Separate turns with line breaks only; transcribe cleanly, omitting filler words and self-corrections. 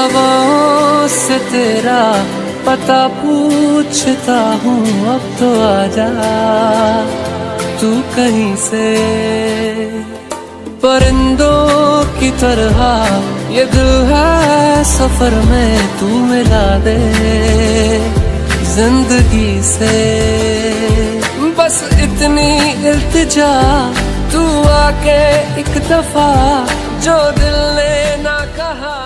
हवाओं से तेरा पता पूछता हूँ, अब तो आजा तू कहीं से। परिंदों की तरह ये दिल है सफर में, तू मिला दे जिंदगी से। बस इतनी इल्तिजा, तू आके एक दफा जो दिल ने ना कहा।